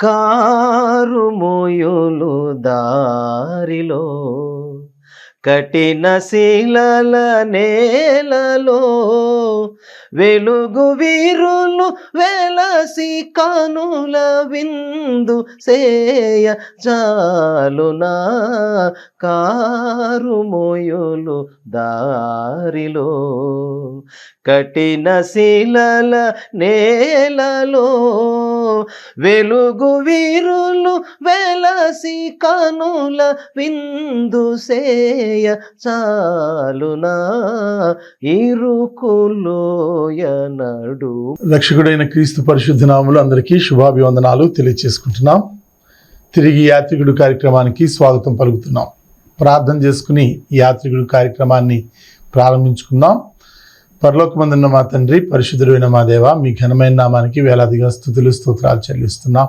Car మోయులు దారిలో, కఠిన శిలల నేలలో, వెలుగు వీరులు వెలసి కనుల విందు సేయ చాలునా. కారు మోయులు దారిలో, కఠిన శిలల నేలలో, వెలుగు వీరులు వెలసి కనుల విందు సేయ చాలునా. ఇరుకులోయనడు. రక్షకుడైన క్రీస్తు పరిశుద్ధ నామములో అందరికీ శుభాభివందనాలు తెలియజేసుకుంటున్నాం. తిరిగి యాత్రికుడు కార్యక్రమానికి స్వాగతం పలుకుతున్నాం. ప్రార్థన చేసుకుని యాత్రికుడు కార్యక్రమాన్ని ప్రారంభించుకుందాం. పరలోకమందున్న మా తండ్రి, పరిశుద్ధుడైన మా దేవ, మీ ఘనమైన నామానికి వేలాదిగా స్తుతులు స్తోత్రాలు చెల్లిస్తున్నాం.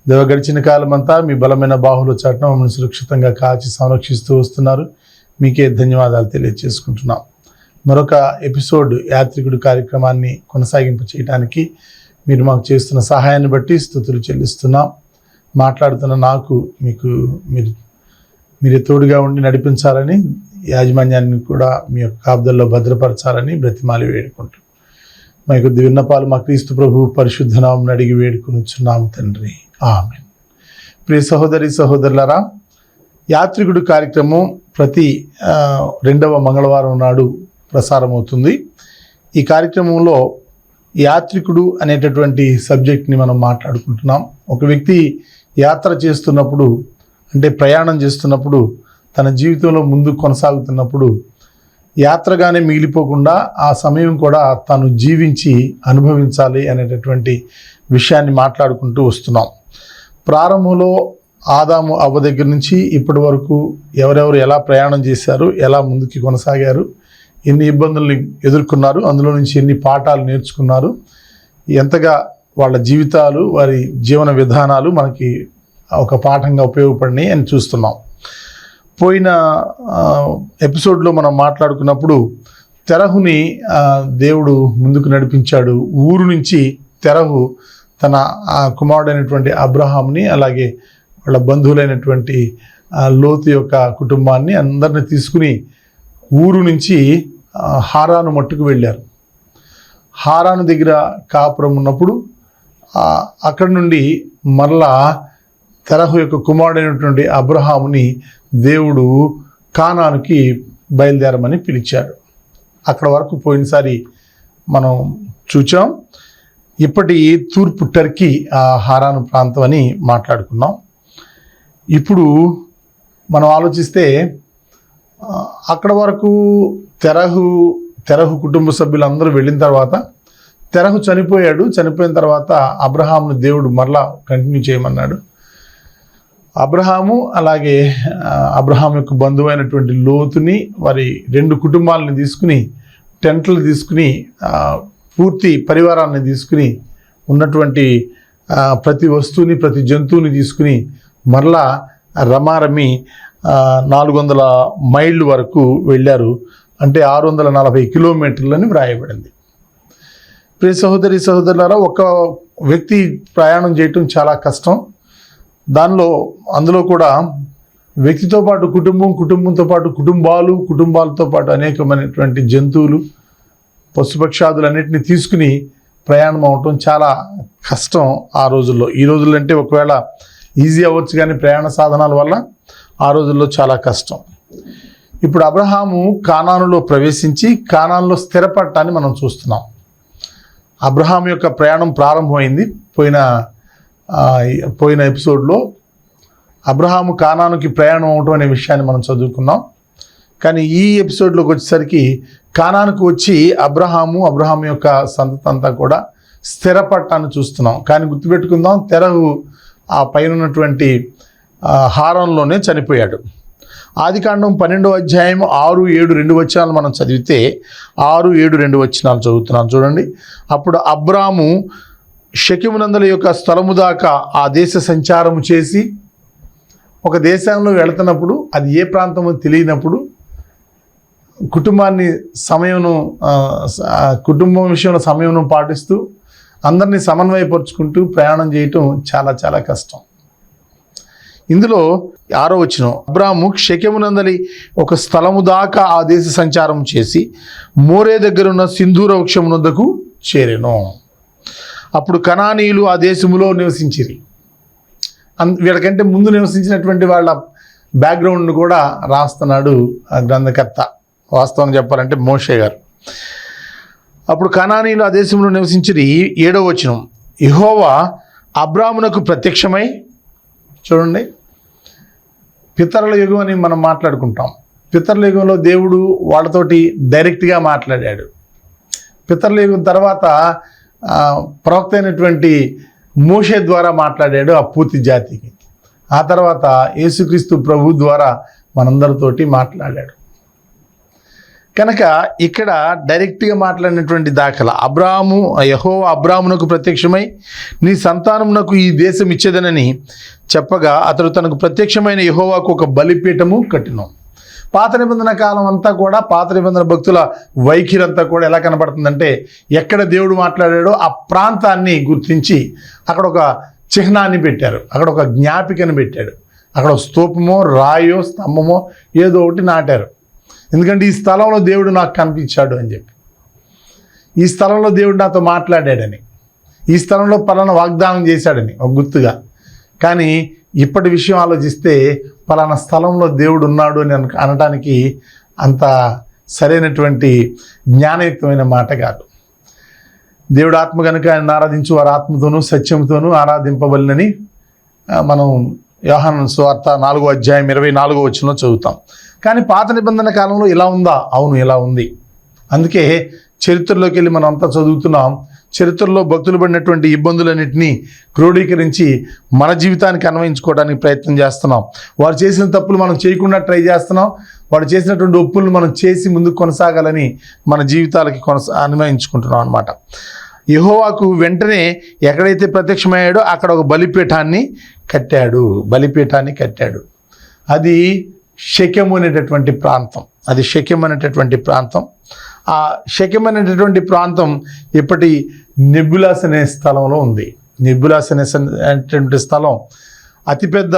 దేవ, గడిచిన కాలమంతా మీ బలమైన బాహుల చాటున మమ్మల్ని సురక్షితంగా కాచి సంరక్షిస్తూ వస్తున్నారు. మీకే ధన్యవాదాలు తెలియజేసుకుంటున్నాం. మరొక ఎపిసోడ్ యాత్రికుడు కార్యక్రమాన్ని కొనసాగింపు చేయడానికి మీరు మాకు చేస్తున్న సహాయాన్ని బట్టి స్తుతులు చెల్లిస్తున్నాం. మాట్లాడుతున్న నాకు మీరే తోడుగా ఉండి నడిపించాలని, యాజమాన్యాన్ని కూడా మీ యొక్క కాపుదల్లో భద్రపరచాలని బ్రతిమాలి వేడుకుంటూ మా యొక్క విన్నపాలు మా క్రీస్తు ప్రభు పరిశుద్ధ నామమున అడిగి వేడుకొనుచున్నాము తండ్రి, ఆమేన్. ప్రియ సహోదరి సహోదరులారా, యాత్రికుడు కార్యక్రమం ప్రతి 2వ మంగళవారం నాడు ప్రసారమవుతుంది. ఈ కార్యక్రమంలో యాత్రికుడు అనేటటువంటి సబ్జెక్ట్ని మనం మాట్లాడుకుంటున్నాం. ఒక వ్యక్తి యాత్ర చేస్తున్నప్పుడు, అంటే ప్రయాణం చేస్తున్నప్పుడు, తన జీవితంలో ముందుకు కొనసాగుతున్నప్పుడు యాత్రగానే మిగిలిపోకుండా ఆ సమయం కూడా తాను జీవించి అనుభవించాలి అనేటటువంటి విషయాన్ని మాట్లాడుకుంటూ వస్తున్నాం. ప్రారంభంలో ఆదాము అవ్వ దగ్గర నుంచి ఇప్పటి వరకు ఎవరెవరు ఎలా ప్రయాణం చేశారు, ఎలా ముందుకు కొనసాగారు, ఎన్ని ఇబ్బందుల్ని ఎదుర్కొన్నారు, అందులో నుంచి ఎన్ని పాఠాలు నేర్చుకున్నారు, ఎంతగా వాళ్ళ జీవితాలు, వారి జీవన విధానాలు మనకి ఒక పాఠంగా ఉపయోగపడినాయి అని చూస్తున్నాం. పోయిన ఎపిసోడ్లో మనం మాట్లాడుకున్నప్పుడు తెరహుని దేవుడు ముందుకు నడిపించాడు. ఊరు నుంచి తెరహు తన కుమారుడైనటువంటి అబ్రహాంని, అలాగే వాళ్ళ బంధువులైనటువంటి లోతు యొక్క కుటుంబాన్ని అందరిని తీసుకుని ఊరు నుంచి హారాను మట్టుకు వెళ్ళారు. హారాను దగ్గర కాపురం ఉన్నప్పుడు అక్కడి నుండి మరలా తెరహు యొక్క కుమారుడైనటువంటి అబ్రహాముని దేవుడు కానానుకి బయలుదేరమని పిలిచాడు. అక్కడ వరకు పోయినసారి మనం చూచాం. ఇప్పటి తూర్పు టర్కీ హారాను ప్రాంతం అని మాట్లాడుకున్నాం. ఇప్పుడు మనం ఆలోచిస్తే అక్కడ వరకు తెరహు కుటుంబ సభ్యులందరూ వెళ్ళిన తర్వాత తెరహు చనిపోయాడు. చనిపోయిన తర్వాత అబ్రహామును దేవుడు మరలా కంటిన్యూ చేయమన్నాడు. అబ్రహాము అలాగే అబ్రహాం యొక్క బంధువైనటువంటి లోతుని, వారి 2 కుటుంబాలని తీసుకుని, టెంట్లు తీసుకుని, పూర్తి పరివారాన్ని తీసుకుని, ఉన్నటువంటి ప్రతి వస్తువుని, ప్రతి జంతువుని తీసుకుని మరలా రమారమి 400 మైళ్ళు వరకు వెళ్ళారు. అంటే 640 కిలోమీటర్లని వ్రాయబడింది. ప్రియ సహోదరి సహోదరులారా, ఒక వ్యక్తి ప్రయాణం చేయటం చాలా కష్టం. అందులో కూడా వ్యక్తితో పాటు కుటుంబంతో పాటు కుటుంబాలతో పాటు అనేకమైనటువంటి జంతువులు, పశుపక్షాదులన్నింటినీ తీసుకుని ప్రయాణం అవటం చాలా కష్టం ఆ రోజుల్లో. ఈ రోజుల్లో అంటే ఒకవేళ ఈజీ అవ్వచ్చు, కానీ ప్రయాణ సాధనాల వల్ల ఆ రోజుల్లో చాలా కష్టం. ఇప్పుడు అబ్రహాము కానానులో ప్రవేశించి కానానులో స్థిరపడటాన్ని మనం చూస్తున్నాం. అబ్రహాం యొక్క ప్రయాణం ప్రారంభమైంది. పోయిన ఎపిసోడ్లో అబ్రహాము కానానుకి ప్రయాణం అవటం అనే విషయాన్ని మనం చదువుకున్నాం. కానీ ఈ ఎపిసోడ్లోకి వచ్చేసరికి కానానుకు వచ్చి అబ్రహాము యొక్క సంతతి అంతా కూడా స్థిరపడటాన్ని చూస్తున్నాం. కానీ గుర్తుపెట్టుకుందాం, తెరహు ఆ పైన ఉన్నటువంటి హారంలోనే చనిపోయాడు. ఆదికాండం 12వ అధ్యాయం 6, 7, 2 వచనాలు మనం చదివితే 6, 7, 2 వచనాలు చదువుతున్నాను చూడండి. అప్పుడు అబ్రాము షెకెమునందల యొక్క స్థలము దాకా ఆ దేశ సంచారము చేసి, ఒక దేశంలో వెళుతున్నప్పుడు అది ఏ ప్రాంతమో తెలియనప్పుడు కుటుంబం విషయంలో సమయం పాటిస్తూ అందరినీ సమన్వయపరుచుకుంటూ ప్రయాణం చేయటం చాలా చాలా కష్టం. ఇందులో 6వ వచనం, అబ్రాము షెకెమునందలి ఒక స్థలము దాకా ఆ దేశ సంచారం చేసి మోరే దగ్గరున్న సింధూర వృక్షమునొద్దకు చేరెను. అప్పుడు కనానీయులు ఆ దేశములో నివసించిరి. వీళ్ళకంటే ముందు నివసించినటువంటి వాళ్ళ బ్యాక్గ్రౌండ్ను కూడా రాస్తున్నాడు ఆ గ్రంథకర్త, వాస్తవంగా చెప్పాలంటే మోషే గారు. అప్పుడు కనానీయులు ఆ దేశంలో నివసించిరి. 7వ వచనం, యెహోవా అబ్రామునకు ప్రత్యక్షమై, చూడండి, పితరుల యుగం అని మనం మాట్లాడుకుంటాం. పితరుల యుగంలో దేవుడు వాళ్ళతోటి డైరెక్ట్గా మాట్లాడాడు. పితరుల యుగం తర్వాత ప్రవక్త అయినటువంటి మోషే ద్వారా మాట్లాడాడు ఆ పూర్తి జాతికి. ఆ తర్వాత యేసుక్రీస్తు ప్రభు ద్వారా మనందరితోటి మాట్లాడాడు. కనుక ఇక్కడ డైరెక్ట్గా మాట్లాడినటువంటి దాఖలా, యెహోవా అబ్రామునకు ప్రత్యక్షమై నీ సంతానమునకు ఈ దేశం ఇచ్చేదనని చెప్పగా అతడు తనకు ప్రత్యక్షమైన యెహోవాకు ఒక బలిపీఠము కట్టిను. పాత నిబంధన కాలం అంతా కూడా, పాత నిబంధన భక్తుల వైఖరి అంతా కూడా ఎలా కనబడుతుందంటే, ఎక్కడ దేవుడు మాట్లాడాడో ఆ ప్రాంతాన్ని గుర్తించి అక్కడ ఒక చిహ్నాన్ని పెట్టారు, అక్కడ ఒక జ్ఞాపికను పెట్టాడు, అక్కడ ఒక స్తూపమో రాయో స్తంభమో ఏదో ఒకటి నాటారు. ఎందుకంటే ఈ స్థలంలో దేవుడు నాకు కనిపించాడు అని చెప్పి, ఈ స్థలంలో దేవుడు నాతో మాట్లాడాడని, ఈ స్థలంలో పలానా వాగ్దానం చేశాడని ఒక గుర్తుగా. కానీ ఇప్పటి విషయం ఆలోచిస్తే పలానా స్థలంలో దేవుడు ఉన్నాడు అని అనటానికి అంత సరైనటువంటి జ్ఞానయుక్తమైన మాట కాదు. దేవుడు ఆత్మ కనుక ఆయన ఆరాధించు వారు ఆత్మతోనూ సత్యంతోనూ ఆరాధింపబడినని మనం యోహాను సువార్త 4వ అధ్యాయం 24వ వచనంలో చదువుతాం. కానీ పాత నిబంధన కాలంలో ఇలా ఉందా? అవును, ఇలా ఉంది. అందుకే చరిత్రలోకి వెళ్ళి మనం అంతా చదువుతున్నాం. చరిత్రలో భక్తులు పడినటువంటి ఇబ్బందులన్నింటినీ క్రోడీకరించి మన జీవితానికి అన్వయించుకోవడానికి ప్రయత్నం చేస్తున్నాం. వారు చేసిన తప్పులు మనం చేయకుండా ట్రై చేస్తున్నాం. వారు చేసినటువంటి ఒప్పులను మనం చేసి ముందుకు కొనసాగాలని మన జీవితాలకి అన్వయించుకుంటున్నాం అన్నమాట. యెహోవాకు వెంటనే ఎక్కడైతే ప్రత్యక్షమయ్యాడో అక్కడ ఒక బలిపీఠాన్ని కట్టాడు. అది షెకెము అనేటటువంటి ప్రాంతం. ఆ షెకెము అనేటటువంటి ప్రాంతం ఇప్పటి నెబులాస్ అనే స్థలంలో ఉంది. నెబులాస్ అనేటువంటి స్థలం అతిపెద్ద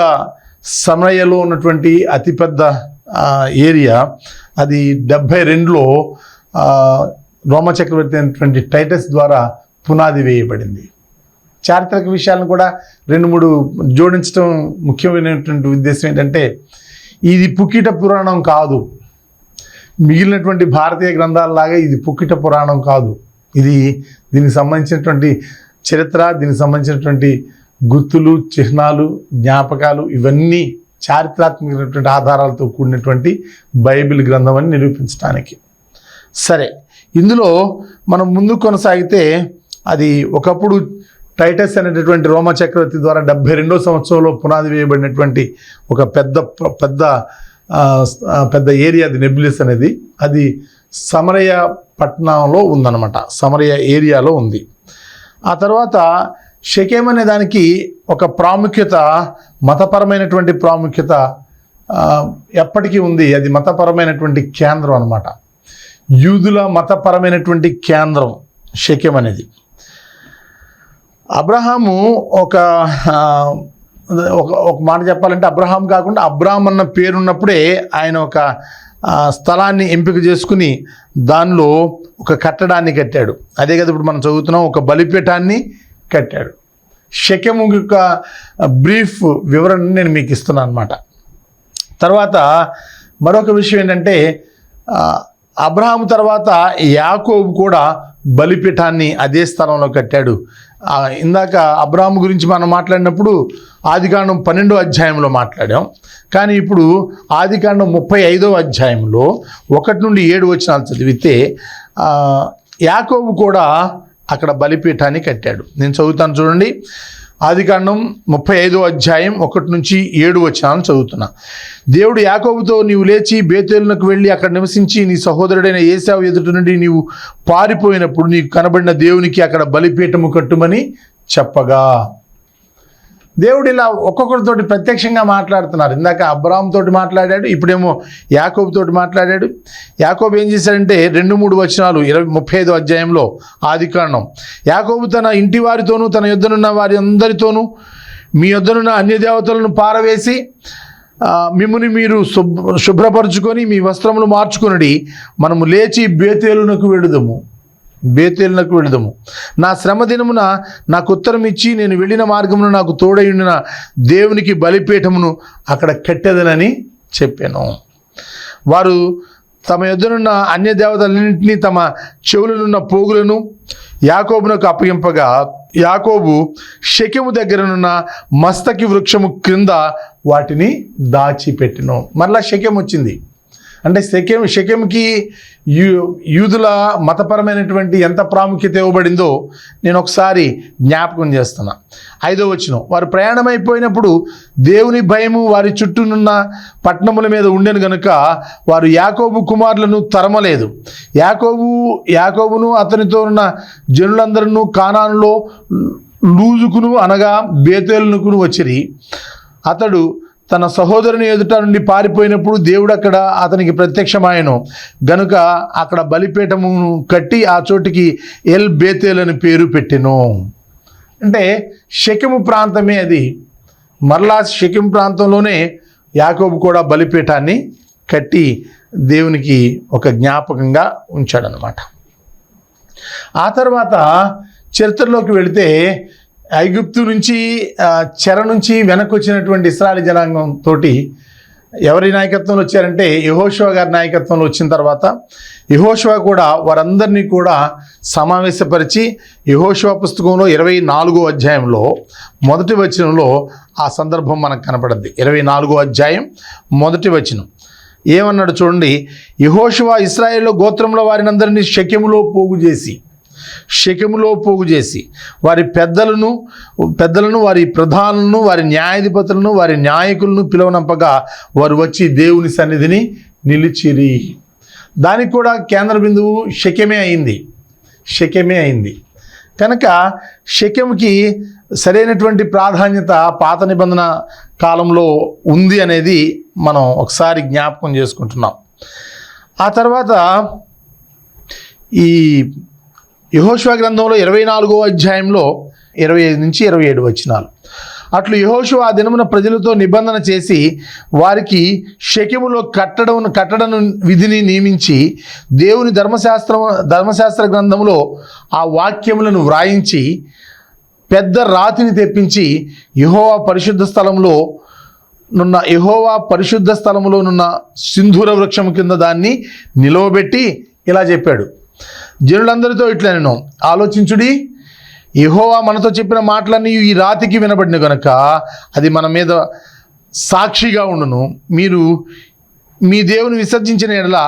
సమరయలో ఉన్నటువంటి అతిపెద్ద ఏరియా. అది 72లో రోమ చక్రవర్తి అయినటువంటి టైటస్ ద్వారా పునాది వేయబడింది. చారిత్రక విషయాలను కూడా 2-3 జోడించడం ముఖ్యమైనటువంటి ఉద్దేశం ఏంటంటే, ఇది పుక్కిట పురాణం కాదు. మిగిలినటువంటి భారతీయ గ్రంథాలలాగా ఇది పుక్కిట పురాణం కాదు. దీనికి సంబంధించినటువంటి చరిత్ర, దీనికి సంబంధించినటువంటి గుర్తులు, చిహ్నాలు, జ్ఞాపకాలు ఇవన్నీ చారిత్రాత్మకమైనటువంటి ఆధారాలతో కూడినటువంటి బైబిల్ గ్రంథం అని నిరూపించడానికి. సరే, ఇందులో మనం ముందుకు కొనసాగితే అది ఒకప్పుడు టైటస్ అనేటటువంటి రోమ చక్రవర్తి ద్వారా 72వ సంవత్సరంలో పునాది వేయబడినటువంటి ఒక పెద్ద ఏరియా. అది నెబులస్ అనేది, అది సమరయ పట్టణంలో ఉందన్నమాట, సమరయ ఏరియాలో ఉంది. ఆ తర్వాత షెకెమ్ అనే దానికి ఒక ప్రాముఖ్యత, మతపరమైనటువంటి ప్రాముఖ్యత ఎప్పటికీ ఉంది. అది మతపరమైనటువంటి కేంద్రం అన్నమాట. యూదుల మతపరమైనటువంటి కేంద్రం షెకెమ్ అనేది. అబ్రహాము ఒక మాట చెప్పాలంటే, అబ్రహాం కాకుండా అబ్రామ్ అన్న పేరున్నప్పుడే ఆయన ఒక స్థలాన్ని ఎంపిక చేసుకుని దానిలో ఒక కట్టడాన్ని కట్టాడు. అదే కదా ఇప్పుడు మనం చదువుతున్నాం, ఒక బలిపీఠాన్ని కట్టాడు. షెకెము యొక్క బ్రీఫ్ వివరణ నేను మీకు ఇస్తున్నాను అన్నమాట. తర్వాత మరొక విషయం ఏంటంటే, అబ్రహాము తర్వాత యాకోబు కూడా బలిపీఠాన్ని అదే స్థలంలో కట్టాడు. ఇందాక అబ్రహాము గురించి మనం మాట్లాడినప్పుడు ఆదికాండం 12వ అధ్యాయంలో మాట్లాడాం. కానీ ఇప్పుడు ఆదికాండం 35వ అధ్యాయంలో 1 నుండి 7 వచనాలు చదివితే యాకోబు కూడా అక్కడ బలిపీఠాన్ని కట్టాడు. నేను చదువుతాను చూడండి. ఆదికాండం 35వ అధ్యాయం 1 నుంచి 7 వచనాలను చదువుతున్నా. దేవుడు యాకోబుతో, నీవు లేచి బేతేలునకు వెళ్ళి అక్కడ నివసించి నీ సహోదరుడైన ఏశావు ఎదుట నుండి నీవు పారిపోయినప్పుడు నీకు కనబడిన దేవునికి అక్కడ బలిపీఠము కట్టుమని చెప్పగా. దేవుడు ఇలా ఒక్కొక్కరితోటి ప్రత్యక్షంగా మాట్లాడుతున్నారు. ఇందాక అబ్రాహాం తోటి మాట్లాడాడు, ఇప్పుడేమో యాకోబు తోటి మాట్లాడాడు. యాకోబు ఏం చేశాడంటే 2-3 వచనాలు 35వ అధ్యాయంలో ఆదికాండం, యాకోబు తన ఇంటి వారితోనూ తన యొద్దనున్న వారి అందరితోనూ మీ యొద్దనున్న అన్య దేవతలను పారవేసి మిమ్ముని మీరు శుభ్రపరచుకొని మీ వస్త్రములు మార్చుకొనుడి, మనము లేచి బేతేలునకు వెడుదము. నా శ్రమ దినమున నాకు ఉత్తరం ఇచ్చి నేను వెళ్ళిన మార్గమును నాకు తోడయుండిన దేవునికి బలిపీఠమును అక్కడ కట్టెదనని చెప్పాను. వారు తమ యొద్దనున్న అన్య దేవతలన్నింటినీ తమ చెవులనున్న పోగులను యాకోబునకు అప్పగింపగా యాకోబు షెకెము దగ్గరనున్న మస్తకి వృక్షము క్రింద వాటిని దాచిపెట్టెను. మరలా షెకెము వచ్చింది. అంటే షెకెంకి యూదుల మతపరమైనటువంటి ఎంత ప్రాముఖ్యత ఇవ్వబడిందో నేను ఒకసారి జ్ఞాపకం చేస్తున్నా. 5వ వచనం, వారు ప్రయాణమైపోయినప్పుడు దేవుని భయము వారి చుట్టూనున్న పట్టణముల మీద ఉండెను గనుక వారు యాకోబు కుమారులను తరమలేదు. యాకోబును అతనితో ఉన్న జనులందరూ కానానులో లూజుకును అనగా బేతేలునకును వచ్చిరి. అతడు తన సహోదరుని ఎదుట నుండి పారిపోయినప్పుడు దేవుడు అక్కడ అతనికి ప్రత్యక్షమాయను గనుక అక్కడ బలిపీఠమును కట్టి ఆ చోటికి ఎల్ బేతేల్ అని పేరు పెట్టెను. అంటే షెకెము ప్రాంతమే అది. మరలా షెకెము ప్రాంతంలోనే యాకోబు కూడా బలిపీఠాన్ని కట్టి దేవునికి ఒక జ్ఞాపకంగా ఉంచాడనమాట. ఆ తర్వాత చరిత్రలోకి వెళితే ఐగుప్తు నుంచి చెర నుంచి వెనక్కి వచ్చినటువంటి ఇశ్రాయేలు జనాంగంతో ఎవరి నాయకత్వంలో వచ్చారంటే యెహోషువ గారి నాయకత్వంలో వచ్చిన తర్వాత యెహోషువ కూడా వారందరినీ కూడా సమావేశపరిచి యెహోషువ పుస్తకంలో 24వ అధ్యాయంలో మొదటి వచనంలో ఆ సందర్భం మనకు కనపడద్ది. 24వ అధ్యాయం మొదటి వచనం ఏమన్నాడు చూడండి. యెహోషువ ఇశ్రాయేలు గోత్రంలో వారినందరినీ షెకెములో పోగు చేసి వారి పెద్దలను వారి ప్రధానులను వారి న్యాయాధిపతులను వారి నాయకులను పిలువనంపగా వారు వచ్చి దేవుని సన్నిధిని నిలిచిరి. దానికి కూడా కేంద్ర బిందువు షెకెమే అయింది. కనుక షెకెముకి సరైనటువంటి ప్రాధాన్యత పాత నిబంధన కాలంలో ఉంది అనేది మనం ఒకసారి జ్ఞాపకం చేసుకుంటున్నాం. ఆ తర్వాత ఈ యెహోషువ గ్రంథంలో 24వ అధ్యాయంలో 25 నుంచి 27 వచనాలు, అట్లు యెహోషువ ఆ దినమున ప్రజలతో నిబంధన చేసి వారికి షెకెములో కట్టడను విధిని నియమించి దేవుని ధర్మశాస్త్ర గ్రంథంలో ఆ వాక్యములను వ్రాయించి పెద్ద రాతిని తెప్పించి యెహోవా పరిశుద్ధ స్థలములో నున్న సింధూర వృక్షము కింద దాన్ని నిలవబెట్టి ఇలా చెప్పాడు. జనులందరితో ఇట్లా నేను ఆలోచించుడి, యెహోవా మనతో చెప్పిన మాటలన్నీ ఈ రాతికి వినబడిన గనుక అది మన మీద సాక్షిగా ఉండును. మీరు మీ దేవుని విసర్జించిన ఎడల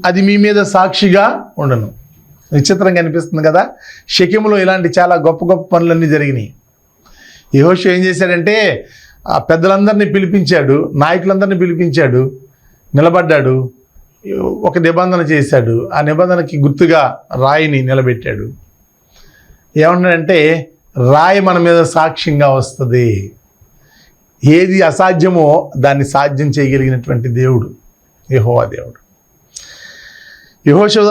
అది మీ మీద సాక్షిగా ఉండను. విచిత్రంగా అనిపిస్తుంది కదా. షెకెములో ఇలాంటి చాలా గొప్ప గొప్ప పనులన్నీ జరిగినాయి. యెహోషువ ఏం చేశాడంటే ఆ పెద్దలందరినీ పిలిపించాడు, నాయకులందరినీ పిలిపించాడు, నిలబడ్డాడు, ఒక నిబంధన చేశాడు. ఆ నిబంధనకి గుర్తుగా రాయిని నిలబెట్టాడు. ఏమన్నాడంటే రాయి మన మీద సాక్ష్యంగా వస్తుంది. ఏది అసాధ్యమో దాన్ని సాధ్యం చేయగలిగినటువంటి దేవుడు యెహోవా దేవుడు. యెహోషువ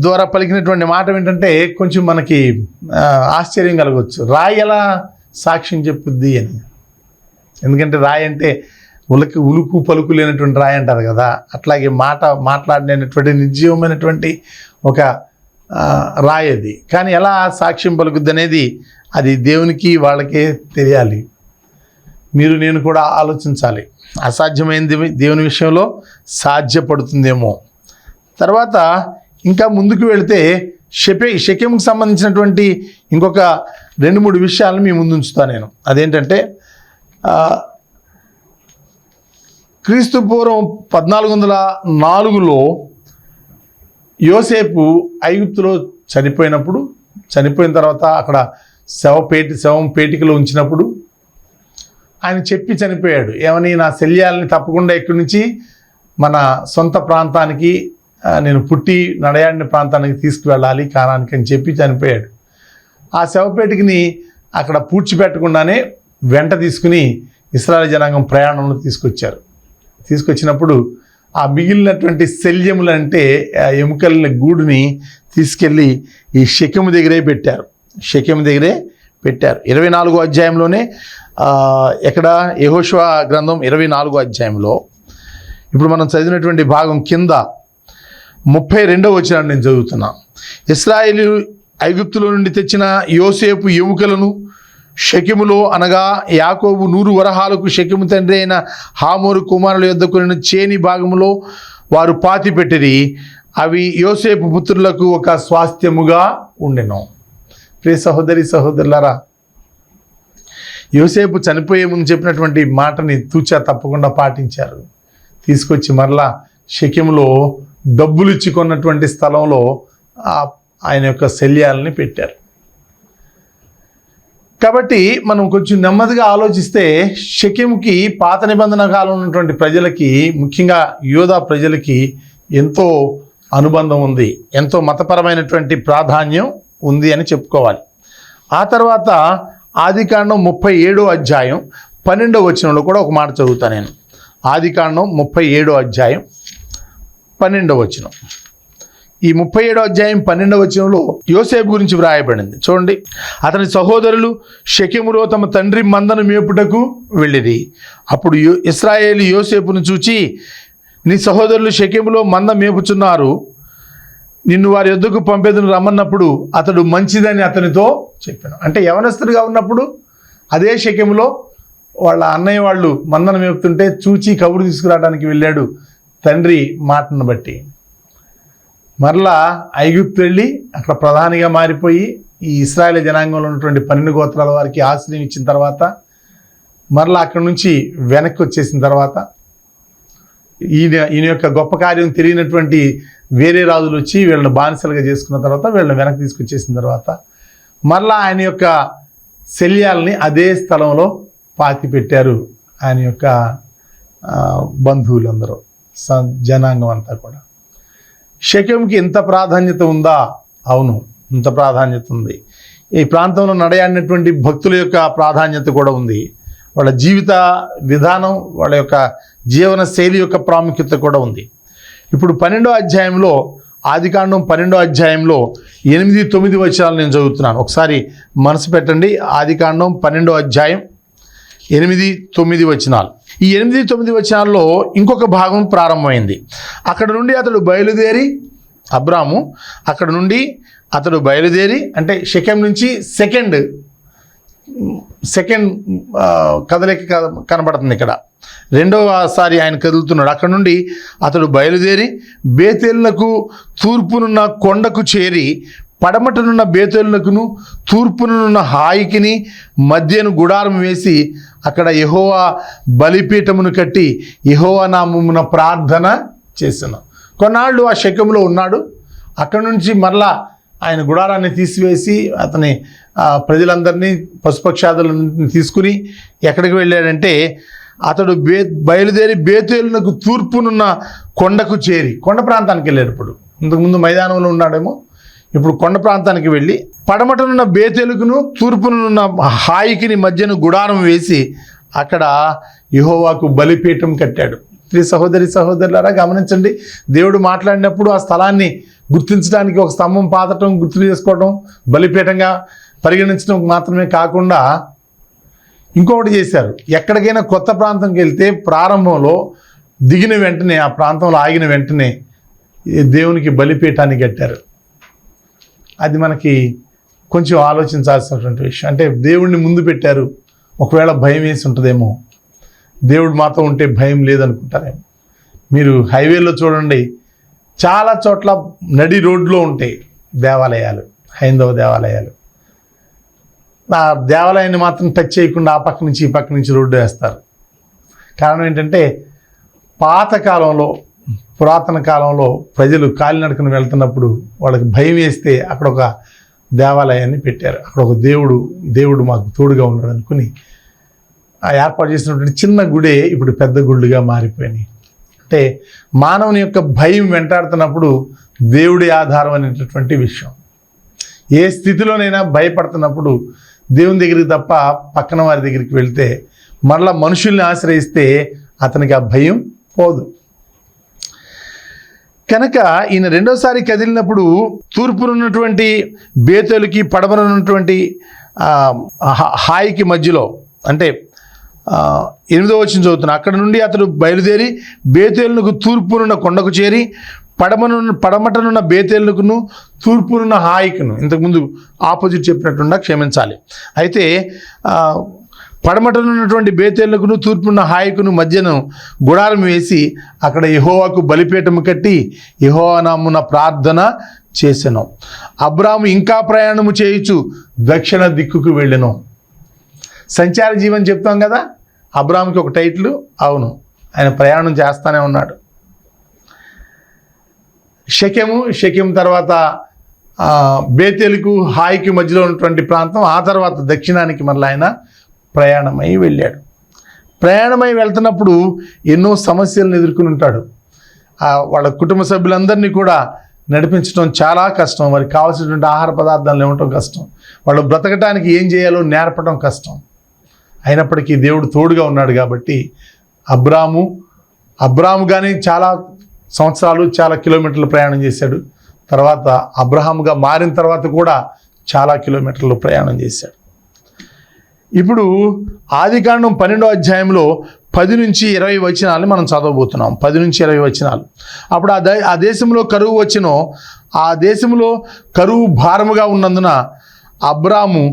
ద్వారా పలికినటువంటి మాట ఏంటంటే కొంచెం మనకి ఆశ్చర్యం కలగవచ్చు. రాయి ఎలా సాక్ష్యం చెప్పుద్ది అని. ఎందుకంటే రాయి అంటే ఉలుకు పలుకు లేనటువంటి రాయి అంటారు కదా. అట్లాగే మాట్లాడినటువంటి నిర్జీవమైనటువంటి ఒక రాయి అది. కానీ ఎలా సాక్ష్యం పలుకుద్ది అనేది అది దేవునికి వాళ్ళకే తెలియాలి. మీరు నేను కూడా ఆలోచించాలి. అసాధ్యమైనది దేవుని విషయంలో సాధ్యపడుతుందేమో. తర్వాత ఇంకా ముందుకు వెళితే షెకెముకు సంబంధించినటువంటి ఇంకొక 2-3 విషయాలను మీ ముందు ఉంచుతాను నేను. అదేంటంటే క్రీస్తు పూర్వం 1404లో యోసేపు ఐగుప్తులో చనిపోయిన తర్వాత అక్కడ శవం పేటికలో ఉంచినప్పుడు ఆయన చెప్పి చనిపోయాడు. ఏమని, నా శల్యాలని తప్పకుండా ఇక్కడి నుంచి మన సొంత ప్రాంతానికి నేను పుట్టి నడయాడిన ప్రాంతానికి తీసుకువెళ్ళాలి కానానికి అని చెప్పి చనిపోయాడు. ఆ శవపేటికని అక్కడ పూడ్చిపెట్టకుండానే వెంట తీసుకుని ఇశ్రాయేలు జనాంగం ప్రయాణంలో తీసుకొచ్చినప్పుడు ఆ మిగిలినటువంటి శల్యములు అంటే ఆ ఎముకల గూడుని తీసుకెళ్ళి ఈ షెకెము దగ్గరే పెట్టారు. 24వ అధ్యాయంలోనే ఎక్కడ యెహోషువ గ్రంథం 24వ అధ్యాయంలో ఇప్పుడు మనం చదివినటువంటి భాగం కింద 32వ వచనాన్ని నేను చదువుతున్నా. ఇశ్రాయేలు ఐగుప్తులో నుండి తెచ్చిన యోసేపు ఎముకలను షెకెములో అనగా యాకోబు 100 వరహాలకు షెకెము తండ్రి అయిన హామోరు కుమారుల యొద్ద కొనిన చేని భాగములో వారు పాతిపెట్టిరి. అవి యోసేపు పుత్రులకు ఒక స్వాస్థ్యముగా ఉండెను. ప్రియ సహోదరి సహోదరులారా, యోసేపు చనిపోయే ముందు చెప్పినటువంటి మాటని తూచా తప్పకుండా పాటించారు. తీసుకొచ్చి మరలా షెకెములో డబ్బులు ఇచ్చి కొన్నటువంటి స్థలంలో ఆయన యొక్క శల్యాలని పెట్టారు. కాబట్టి మనం కొంచెం నెమ్మదిగా ఆలోచిస్తే షెకెముకి పాత నిబంధన కాలంలో ఉన్నటువంటి ప్రజలకి, ముఖ్యంగా యోధా ప్రజలకి ఎంతో అనుబంధం ఉంది, ఎంతో మతపరమైనటువంటి ప్రాధాన్యం ఉంది అని చెప్పుకోవాలి. ఆ తర్వాత ఆదికాండం 37వ అధ్యాయం 12వ వచనంలో కూడా ఒక మాట చదువుతాను నేను. ఆదికాండం 37వ అధ్యాయం 12వ వచనం. ఈ 37వ అధ్యాయం 12వ వచనంలో యోసేపు గురించి వ్రాయబడింది. చూడండి, అతని సహోదరులు షెకెములో తమ తండ్రి మందను మేపుటకు వెళ్ళిరి. అప్పుడు ఇశ్రాయేలు యోసేపును చూచి, నీ సహోదరులు షెకెములో మంద మేపుచున్నారు, నిన్ను వారి యొద్దకు పంపేదను రమ్మన్నప్పుడు అతడు మంచిదని అతనితో చెప్పాను. అంటే యవనస్తుడిగా ఉన్నప్పుడు అదే షెకెములో వాళ్ళ అన్నయ్య వాళ్ళు మందను మేపుతుంటే చూచి కబురు తీసుకురావడానికి వెళ్ళాడు తండ్రి మాటను బట్టి. మరలా ఐగుప్తు వెళ్ళి అక్కడ ప్రధానిగా మారిపోయి ఈ ఇశ్రాయేలు జనాంగంలో ఉన్నటువంటి 12 గోత్రాల వారికి ఆశ్రయం ఇచ్చిన తర్వాత మరలా అక్కడి నుంచి వెనక్కి వచ్చేసిన తర్వాత ఈయన యొక్క గొప్ప కార్యం తెలియనటువంటి వేరే రాజులు వచ్చి వీళ్ళని బానిసలుగా చేసుకున్న తర్వాత వీళ్ళని వెనక్కి తీసుకొచ్చేసిన తర్వాత మరలా ఆయన యొక్క శల్యాలని అదే స్థలంలో పాతి పెట్టారు. ఆయన యొక్క బంధువులందరూ, జనాంగం అంతా కూడా. షెకెముకి ఇంత ప్రాధాన్యత ఉందా? అవును, ఇంత ప్రాధాన్యత ఉంది. ఈ ప్రాంతంలో నడయాడినటువంటి భక్తుల యొక్క ప్రాధాన్యత కూడా ఉంది. వాళ్ళ జీవిత విధానం, వాళ్ళ యొక్క జీవన శైలి యొక్క ప్రాముఖ్యత కూడా ఉంది. ఇప్పుడు 12వ అధ్యాయంలో, ఆదికాండం 12వ అధ్యాయంలో 8-9 వచనాలు నేను చదువుతున్నాను. ఒకసారి మనసు పెట్టండి. ఆదికాండం 12వ అధ్యాయం 8-9 వచనాలు. ఈ 8-9 వచనాల్లో ఇంకొక భాగం ప్రారంభమైంది. అక్కడ నుండి అతడు బయలుదేరి, అబ్రాము అక్కడ నుండి అతడు బయలుదేరి, అంటే షెకెం నుంచి సెకండ్ కదలిక కనబడుతుంది ఇక్కడ. రెండవసారి ఆయన కదులుతున్నాడు. అక్కడ నుండి అతడు బయలుదేరి బేతేలునకు తూర్పునున్న కొండకు చేరి, పడమటనున్న బేతేలునకును తూర్పునున్న హాయికిని మధ్యను గుడారం వేసి అక్కడ యెహోవా బలిపీఠమును కట్టి యెహోవా నామమున ప్రార్థన చేసిన. కొన్నాళ్ళు ఆ షెకెములో ఉన్నాడు. అక్కడి నుంచి మరలా ఆయన గుడారాన్ని తీసివేసి అతని ప్రజలందరినీ, పశుపక్షాదులను తీసుకుని ఎక్కడికి వెళ్ళాడంటే అతడు బయలుదేరి బేతేలునకు తూర్పునున్న కొండకు చేరి, కొండ ప్రాంతానికి వెళ్ళాడు. ఇప్పుడు ఇంతకుముందు మైదానంలో ఉన్నాడేమో, ఇప్పుడు కొండ ప్రాంతానికి వెళ్ళి పడమటనున్న బేతేలుకును తూర్పునున్న హాయికిని మధ్యను గుడారం వేసి అక్కడ యెహోవాకు బలిపీఠం కట్టాడు. ప్రియ సహోదరి సహోదరులారా, గమనించండి, దేవుడు మాట్లాడినప్పుడు ఆ స్థలాన్ని గుర్తించడానికి ఒక స్తంభం పాతటం, గుర్తు చేసుకోవడం, బలిపీఠంగా పరిగణించడం మాత్రమే కాకుండా ఇంకొకటి చేశారు. ఎక్కడికైనా కొత్త ప్రాంతంకి వెళ్తే ప్రారంభంలో దిగిన వెంటనే, ఆ ప్రాంతంలో ఆగిన వెంటనే దేవునికి బలిపీఠాన్ని కట్టారు. అది మనకి కొంచెం ఆలోచించాల్సినటువంటి విషయం. అంటే దేవుడిని ముందు పెట్టారు. ఒకవేళ భయం వేసి ఉంటుందేమో, దేవుడు మాతో ఉంటే భయం లేదనుకుంటారేమో. మీరు హైవేలో చూడండి, చాలా చోట్ల నడి రోడ్లో ఉంటాయి దేవాలయాలు, హైందవ దేవాలయాలు. ఆ దేవాలయాన్ని మాత్రం టచ్ చేయకుండా ఆ పక్క నుంచి ఈ పక్క నుంచి రోడ్డు వేస్తారు. కారణం ఏంటంటే పాతకాలంలో, పురాతన కాలంలో ప్రజలు కాలినడకను వెళ్తున్నప్పుడు వాళ్ళకి భయం వేస్తే అక్కడ ఒక దేవాలయాన్ని పెట్టారు. అక్కడ ఒక దేవుడు మాకు తోడుగా ఉన్నాడు అనుకుని ఆ ఏర్పాటు చేసినటువంటి చిన్న గుడే ఇప్పుడు పెద్ద గుళ్ళుగా మారిపోయినాయి. అంటే మానవుని యొక్క భయం వెంటాడుతున్నప్పుడు దేవుడి ఆధారం అనేటటువంటి విషయం. ఏ స్థితిలోనైనా భయపడుతున్నప్పుడు దేవుని దగ్గరికి తప్ప పక్కన వారి దగ్గరికి వెళ్తే, మరలా మనుషుల్ని ఆశ్రయిస్తే అతనికి ఆ భయం పోదు. కనుక ఈయన రెండోసారి కదిలినప్పుడు తూర్పునున్నటువంటి బేతేలుకి పడమనున్నటువంటి హాయికి మధ్యలో, అంటే 8వ వచనం చదువుతున్నా, అక్కడ నుండి అతడు బయలుదేరి బేతేలునకు తూర్పునున్న కొండకు చేరి పడమటనున్న బేతేలుకును తూర్పునున్న హాయికును, ఇంతకుముందు ఆపోజిట్ చెప్పినట్టున్నా క్షమించాలి. అయితే పడమటనున్నటువంటి బేతేలుకును తూర్పున్న హాయికును మధ్యను గుడారం వేసి అక్కడ యెహోవాకు బలిపీఠము కట్టి యెహోవా నామమున ప్రార్థన చేసెను. అబ్రాము ఇంకా ప్రయాణము చేయుచు దక్షిణ దిక్కుకు వెళ్ళెను. సంచార జీవన్ చెప్తాం కదా, అబ్రాముకి ఒక టైటిల్. అవును, ఆయన ప్రయాణం చేస్తానే ఉన్నాడు. షెకెం తర్వాత బేతేలుకు హాయికి మధ్యలో ఉన్నటువంటి ప్రాంతం, ఆ తర్వాత దక్షిణానికి మళ్ళీ ఆయన ప్రయాణమై వెళ్ళాడు. ప్రయాణమై వెళ్తున్నప్పుడు ఎన్నో సమస్యలను ఎదుర్కొని ఉంటాడు. వాళ్ళ కుటుంబ సభ్యులందరినీ కూడా నడిపించడం చాలా కష్టం. వారికి కావాల్సినటువంటి ఆహార పదార్థాలు ఇవ్వటం కష్టం. వాళ్ళు బ్రతకటానికి ఏం చేయాలో నేర్పడం కష్టం. అయినప్పటికీ దేవుడు తోడుగా ఉన్నాడు కాబట్టి అబ్రాము కానీ చాలా సంవత్సరాలు, చాలా కిలోమీటర్లు ప్రయాణం చేశాడు. తర్వాత అబ్రహాముగా మారిన తర్వాత కూడా చాలా కిలోమీటర్లు ప్రయాణం చేశాడు. ఇప్పుడు ఆదికాండం 12వ అధ్యాయంలో 10 నుంచి 20 వచనాలు మనం చదవబోతున్నాం. 10 నుంచి 20 వచనాలు. అప్పుడు ఆ దేశంలో కరువు వచ్చెను. ఆ దేశంలో కరువు భారముగా ఉన్నందున అబ్రాము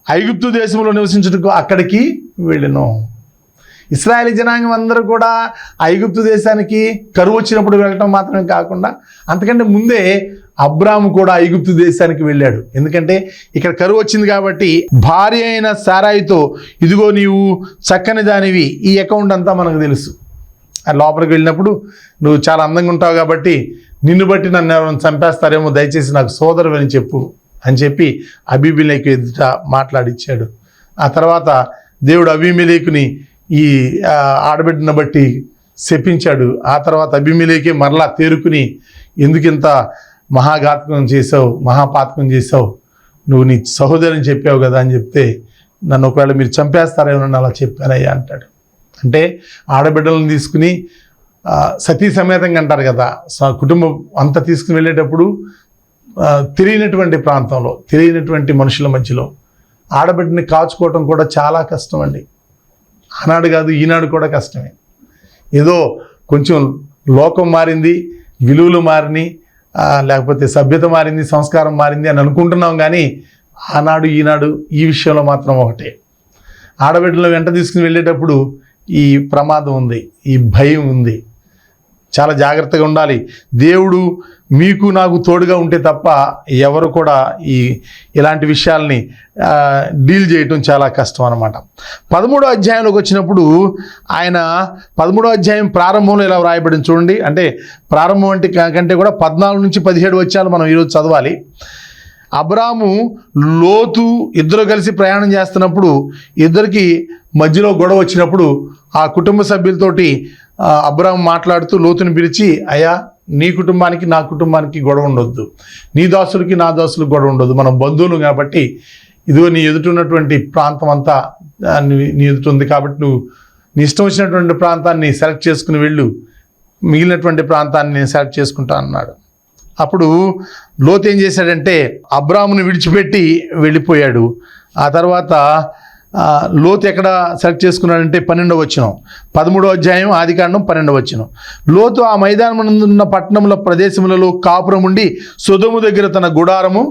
ఐగుప్తు దేశంలో నివసించుటకు అక్కడికి వెళ్ళెను. ఇశ్రాయేలీ జనాంగం అందరూ కూడా ఐగుప్తు దేశానికి కరువు వచ్చినప్పుడు వెళ్ళటం మాత్రమే కాకుండా, అంతకంటే ముందే అబ్రాము కూడా ఐగుప్తు దేశానికి వెళ్ళాడు. ఎందుకంటే ఇక్కడ కరువు వచ్చింది కాబట్టి భార్య అయిన సారాయితో, ఇదిగో నీవు చక్కని దానివి, ఈ అకౌంట్ అంతా మనకు తెలుసు. లోపలికి వెళ్ళినప్పుడు నువ్వు చాలా అందంగా ఉంటావు కాబట్టి నిన్ను బట్టి నన్ను ఎవరైనా చంపేస్తారేమో, దయచేసి నాకు సోదరు అని చెప్పు అని చెప్పి అబీమెలెకు ఎదుట మాట్లాడిచ్చాడు. ఆ తర్వాత దేవుడు అబీమెలెకుని ఈ ఆడబిడ్డను బట్టి శపించాడు. ఆ తర్వాత అబీమెలెకే మరలా తేరుకుని, ఎందుకింత మహాపాతకం చేసావు, నువ్వు నీ సహోదరిని చెప్పావు కదా అని చెప్తే, నన్ను ఒకవేళ మీరు చంపేస్తారేమో అలా చెప్పానయ్యా అంటాడు. అంటే ఆడబిడ్డలను తీసుకుని సతీ సమేతంగా అంటారు కదా, కుటుంబం అంతా తీసుకుని వెళ్ళేటప్పుడు తెలియనటువంటి ప్రాంతంలో, తెలియనటువంటి మనుషుల మధ్యలో ఆడబిడ్డని కాచుకోవటం కూడా చాలా కష్టం అండి. ఆనాడు కాదు, ఈనాడు కూడా కష్టమే. ఏదో కొంచెం లోకం మారింది, విలువలు మారినాయి, లేకపోతే సభ్యత మారింది, సంస్కారం మారింది అని అనుకుంటున్నాం. కానీ ఆనాడు ఈనాడు ఈ విషయంలో మాత్రం ఒకటే. ఆడబిడ్డలను వెంట తీసుకుని వెళ్ళేటప్పుడు ఈ ప్రమాదం ఉంది, ఈ భయం ఉంది. చాలా జాగ్రత్తగా ఉండాలి. దేవుడు మీకు నాకు తోడుగా ఉంటే తప్ప ఎవరు కూడా ఇలాంటి విషయాల్ని డీల్ చేయటం చాలా కష్టం అన్నమాట. 13వ అధ్యాయంలోకి వచ్చినప్పుడు ఆయన 13వ అధ్యాయం ప్రారంభంలో ఇలా వ్రాయబడింది చూడండి. అంటే ప్రారంభం కంటే కూడా 14 నుంచి 17 వచనాలు మనం ఈరోజు చదవాలి. అబ్రాము లోతు ఇద్దరు కలిసి ప్రయాణం చేస్తున్నప్పుడు ఇద్దరికి మధ్యలో గొడవ వచ్చినప్పుడు ఆ కుటుంబ సభ్యులతోటి అబ్రాము మాట్లాడుతూ లోతుని పిలిచి, అయ్యా, నీ కుటుంబానికి నా కుటుంబానికి గొడవ ఉండొద్దు, నీ దాసులకి నా దాసులకు గొడవ ఉండొద్దు, మనం బంధువులు కాబట్టి ఇదిగో నీ ఎదుటున్నటువంటి ప్రాంతం అంతా నీ ఎదుట ఉంది కాబట్టి నువ్వు నీ ఇష్టం వచ్చినటువంటి ప్రాంతాన్ని సెలెక్ట్ చేసుకుని వెళ్ళు, మిగిలినటువంటి ప్రాంతాన్ని నేను సెలెక్ట్ చేసుకుంటా అన్నాడు. అప్పుడు లోతు ఏం చేశాడంటే అబ్రామును విడిచిపెట్టి వెళ్ళిపోయాడు. ఆ తర్వాత లోతు ఎక్కడ సెలెక్ట్ చేసుకున్నాడంటే 12వ వచనం, 13వ అధ్యాయం ఆదికాండం 12వ వచనం. లోతు ఆ మైదానమునున్న పట్టణముల ప్రదేశములలో కాపురం ఉండి సొదొము దగ్గర తన గుడారము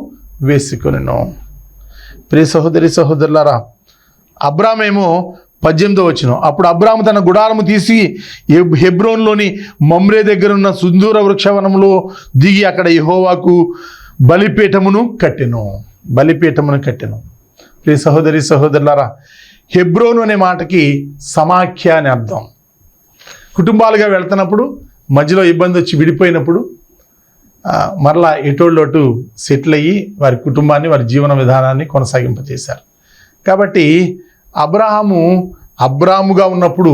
వేసుకొనెను. ప్రియ సహోదరి సహోదరులారా, అబ్రామేమో 18వ వచనం, అప్పుడు అబ్రాము తన గుడారము తీసి హెబ్రోన్లోని మమ్రే దగ్గర ఉన్న సుందూర వృక్షవనములో దిగి అక్కడ యెహోవాకు బలిపీఠమును కట్టెను. ప్రియ సహోదరి సహోదరులారా, హెబ్రోను అనే మాటకి సమాఖ్య అని అర్థం. కుటుంబాలుగా వెళ్తున్నప్పుడు మధ్యలో ఇబ్బంది వచ్చి విడిపోయినప్పుడు మరలా ఎటోళ్ళోటు సెటిల్ అయ్యి వారి కుటుంబాన్ని, వారి జీవన విధానాన్ని కొనసాగింపజేశారు. కాబట్టి అబ్రాముగా ఉన్నప్పుడు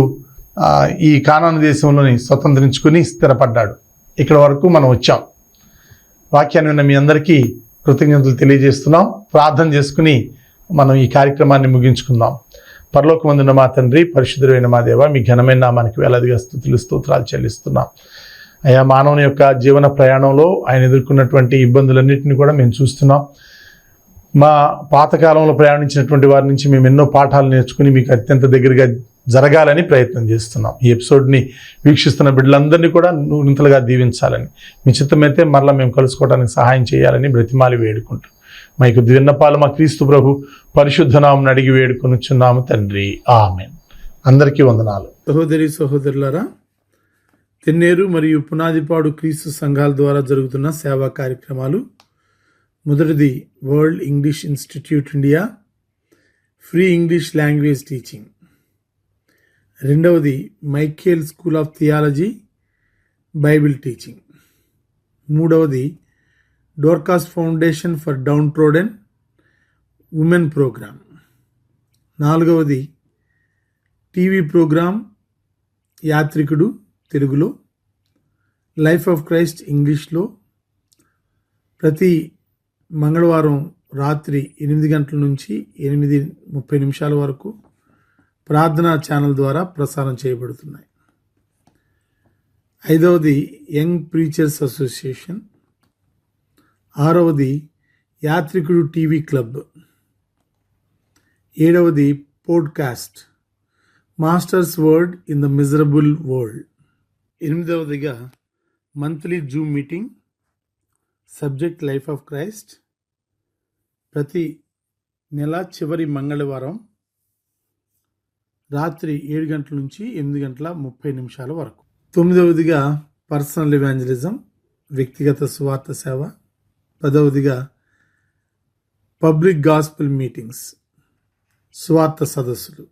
ఈ కానాను దేశంలోని స్వతంత్రించుకుని స్థిరపడ్డాడు. ఇక్కడ వరకు మనం వచ్చాం. వాక్యాన్ని విన్న మీ అందరికీ కృతజ్ఞతలు తెలియజేస్తున్నాం. ప్రార్థన చేసుకుని మనం ఈ కార్యక్రమాన్ని ముగించుకుందాం. పరలోకమందున్న మా తండ్రి, పరిశుద్ధుడైన మా దేవ, మీ ఘనమైన నామానికి వేలాదిగా స్తుతులు స్తోత్రాలు చెల్లిస్తున్నాం. అయ్యా, మానవుని యొక్క జీవన ప్రయాణంలో ఆయన ఎదుర్కొన్నటువంటి ఇబ్బందులన్నింటినీ కూడా మేము చూస్తున్నాం. మా పాతకాలంలో ప్రయాణించినటువంటి వారి నుంచి మేము ఎన్నో పాఠాలు నేర్చుకుని మీకు అత్యంత దగ్గరగా జరగాలని ప్రయత్నం చేస్తున్నాం. ఈ ఎపిసోడ్ని వీక్షిస్తున్న బిడ్డలందరినీ కూడా ఇంతలుగా దీవించాలని, మీ చిత్తమైతే మరలా మేము కలుసుకోవడానికి సహాయం చేయాలని బ్రతిమాలి వేడుకుంటాం. మీకు విన్నపాలు మా క్రీస్తు ప్రభు పరిశుద్ధ నామమున అడిగి వేడుకొనుచున్నాము తండ్రి, ఆమేన్. అందరికీ వందనాలు. సహోదరి సహోదరులారా, తెన్నేరు మరియు పునాదిపాడు క్రీస్తు సంఘాల ద్వారా జరుగుతున్న సేవా కార్యక్రమాలు. మొదటిది World English Institute India, free English language teaching. రెండవది Michael School of Theology, Bible teaching. మూడవది Dorcas Foundation for downtrodden women programme. నాలుగవది టీవీ ప్రోగ్రామ్ యాత్రికుడు తెలుగులో, లైఫ్ ఆఫ్ క్రైస్ట్ ఇంగ్లీష్లో ప్రతి మంగళవారం రాత్రి 8 గంటల నుంచి 8:30 వరకు ప్రార్థనా ఛానల్ ద్వారా ప్రసారం చేయబడుతున్నాయి. ఐదవది యంగ్ ప్రీచర్స్ అసోసియేషన్. ఆరవది యాత్రికుడు టీవీ క్లబ్. ఏడవది podcast Master's Word in the Miserable World. ఎనిమిదవదిగా monthly Zoom meeting, subject life of Christ, ప్రతి నెల చివరి మంగళవారం రాత్రి 7 గంటల నుంచి 8:30 వరకు. 9వదిగా పర్సనల్ ఎవాంజలిజం, వ్యక్తిగత సువార్త సేవ. 10వదిగా పబ్లిక్ గాస్పెల్ మీటింగ్స్, సువార్త సదస్సులు.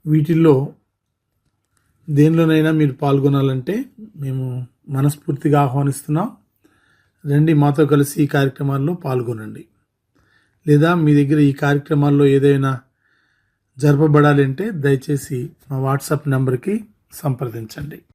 వీటిల్లో దేనిలోనైనా మీరు పాల్గొనాలంటే మేము మనస్ఫూర్తిగా ఆహ్వానిస్తున్నాం. రండి, మాతో కలిసి ఈ కార్యక్రమాల్లో పాల్గొనండి. లేదా మీ దగ్గర ఈ కార్యక్రమాల్లో ఏదైనా జరపబడాలి అంటే దయచేసి మా వాట్సాప్ నెంబర్కి సంప్రదించండి.